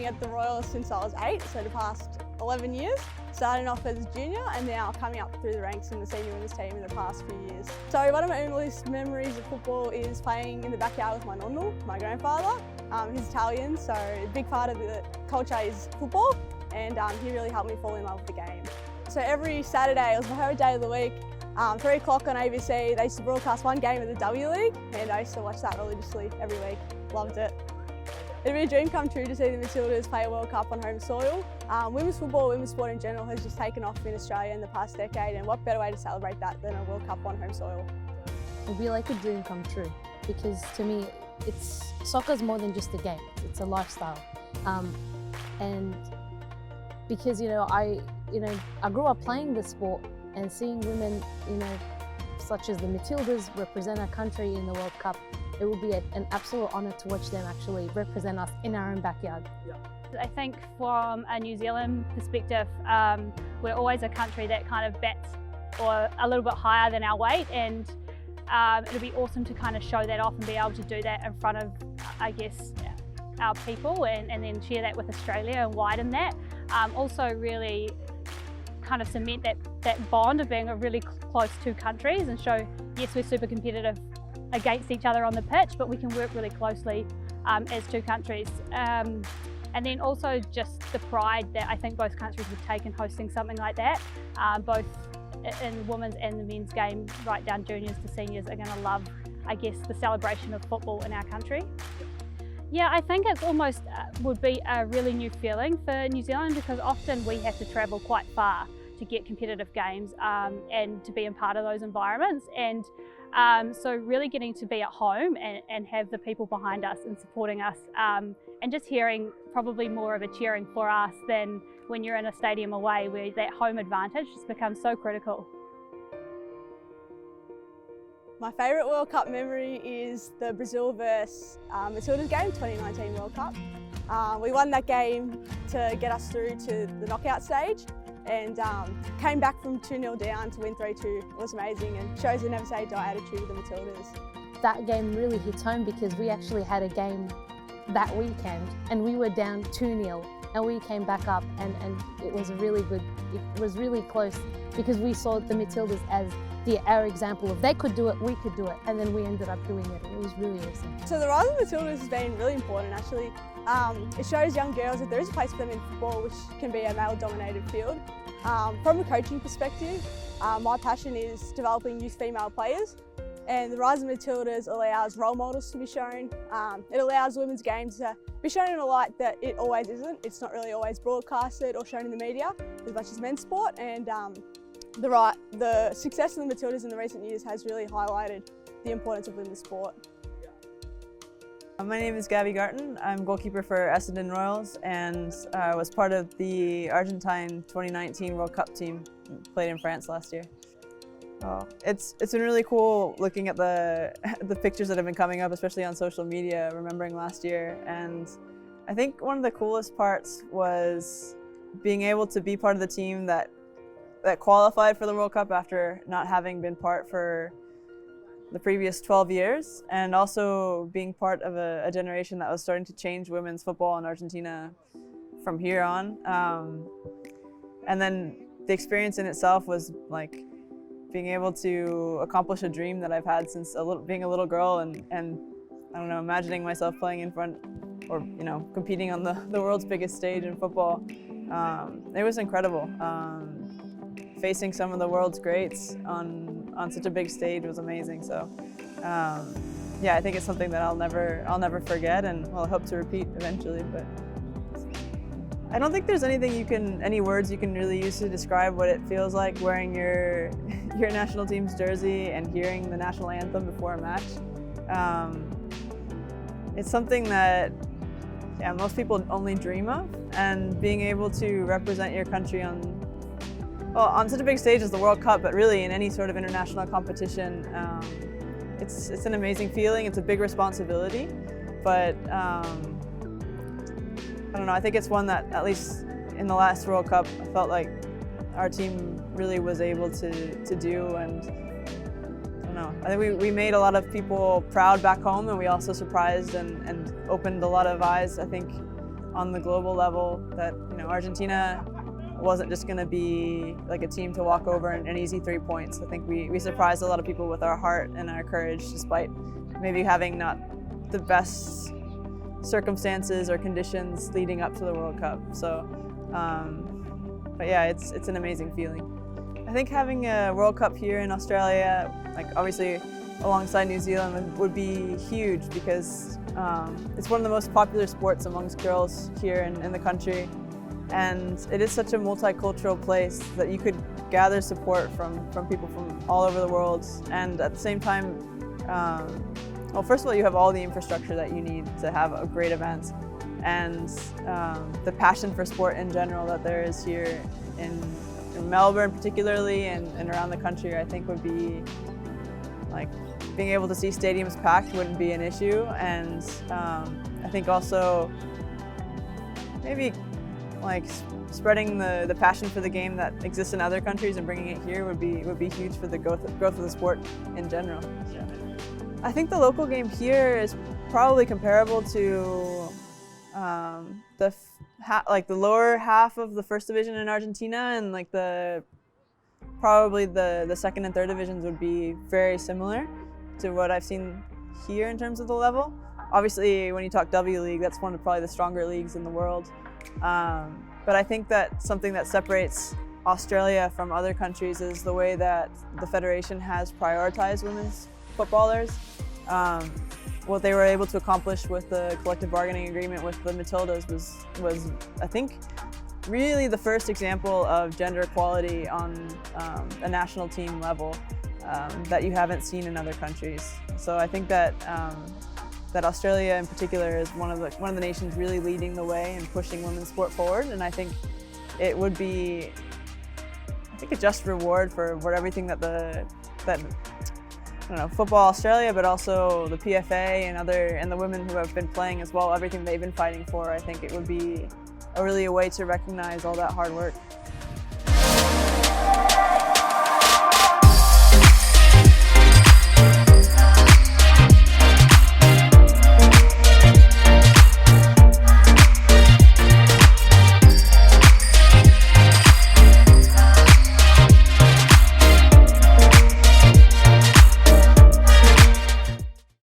playing at the Royals since I was 8, so the past 11 years. Starting off as a junior and now coming up through the ranks in the senior women's team in the past few years. So one of my earliest memories of football is playing in the backyard with my nonno, my grandfather. He's Italian, so a big part of the culture is football, and he really helped me fall in love with the game. So every Saturday, it was my favourite day of the week, 3 o'clock on ABC, they used to broadcast one game of the W League, and I used to watch that religiously every week. Loved it. It'd be a dream come true to see the Matildas play a World Cup on home soil. Women's football, women's sport in general has just taken off in Australia in the past decade, and what better way to celebrate that than a World Cup on home soil? It'd be like a dream come true, because to me, soccer's more than just a game, it's a lifestyle. And because, I grew up playing the sport and seeing women, such as the Matildas represent our country in the World Cup. It would be an absolute honour to watch them actually represent us in our own backyard. I think from a New Zealand perspective, we're always a country that kind of bats or a little bit higher than our weight, and it'll be awesome to kind of show that off and be able to do that in front of, I guess, our people, and then share that with Australia and widen that. Also really kind of cement that bond of being a really close two countries and show, yes, we're super competitive against each other on the pitch, but we can work really closely as two countries. And then also just the pride that I think both countries would take in hosting something like that. Both in the women's and the men's game, right down juniors to seniors, are going to love, I guess, the celebration of football in our country. Yeah, I think it's almost would be a really new feeling for New Zealand, because often we have to travel quite far to get competitive games and to be in part of those environments. And so really getting to be at home and have the people behind us and supporting us, and just hearing probably more of a cheering for us than when you're in a stadium away, where that home advantage just becomes so critical. My favourite World Cup memory is the Brazil vs Matildas game, 2019 World Cup. We won that game to get us through to the knockout stage, and came back from 2-0 down to win 3-2. It was amazing, and shows the never say die attitude of the Matildas. That game really hits home because we actually had a game that weekend and we were down 2-0 and we came back up, and it was really good. It was really close because we saw the Matildas as our example of they could do it, we could do it, and then we ended up doing it, and it was really awesome. So the rise of Matildas has been really important actually. It shows young girls that there is a place for them in football, which can be a male-dominated field. From a coaching perspective, my passion is developing youth female players, and the rise of Matildas allows role models to be shown. It allows women's games to be shown in a light that it always isn't. It's not really always broadcasted or shown in the media as much as men's sport, and the success of the Matildas in the recent years has really highlighted the importance of women's sport. My name is Gabby Garton. I'm goalkeeper for Essendon Royals and was part of the Argentine 2019 World Cup team, played in France last year. It's been really cool looking at the pictures that have been coming up, especially on social media, remembering last year. And I think one of the coolest parts was being able to be part of the team that qualified for the World Cup after not having been part for the previous 12 years, and also being part of a generation that was starting to change women's football in Argentina from here on. And then the experience in itself was like being able to accomplish a dream that I've had since being a little girl, and I don't know, imagining myself playing in front, or competing on the world's biggest stage in football. It was incredible. Facing some of the world's greats on such a big stage was amazing. So yeah, I think it's something that I'll never forget, and I hope to repeat eventually. But I don't think there's any words you can really use to describe what it feels like wearing your national team's jersey and hearing the national anthem before a match. It's something that most people only dream of, and being able to represent your country on such a big stage as the World Cup, but really in any sort of international competition, it's an amazing feeling. It's a big responsibility, but I don't know, I think it's one that, at least in the last World Cup, I felt like our team really was able to do, and I don't know, I think we made a lot of people proud back home, and we also surprised and opened a lot of eyes, I think, on the global level, that Argentina wasn't just going to be like a team to walk over and an easy 3 points. I think we surprised a lot of people with our heart and our courage, despite maybe having not the best circumstances or conditions leading up to the World Cup. So, but yeah, it's an amazing feeling. I think having a World Cup here in Australia, like obviously alongside New Zealand, would be huge, because it's one of the most popular sports amongst girls here in the country. And it is such a multicultural place that you could gather support from people from all over the world. And at the same time, well, first of all, you have all the infrastructure that you need to have a great event. And the passion for sport in general that there is here in Melbourne particularly, and around the country, I think would be, like, being able to see stadiums packed wouldn't be an issue. And I think also maybe like spreading the passion for the game that exists in other countries and bringing it here would be huge for the growth of the sport in general. So, I think the local game here is probably comparable to the lower half of the first division in Argentina, and like probably the second and third divisions would be very similar to what I've seen here in terms of the level. Obviously, when you talk W League, that's one of probably the stronger leagues in the world. But I think that something that separates Australia from other countries is the way that the federation has prioritized women's footballers. What they were able to accomplish with the collective bargaining agreement with the Matildas was I think, really the first example of gender equality on a national team level that you haven't seen in other countries. So I think that that Australia in particular is one of the nations really leading the way and pushing women's sport forward. And I think it would be, a just reward for everything that Football Australia, but also the PFA and the women who have been playing as well, everything they've been fighting for. I think it would be a way to recognize all that hard work.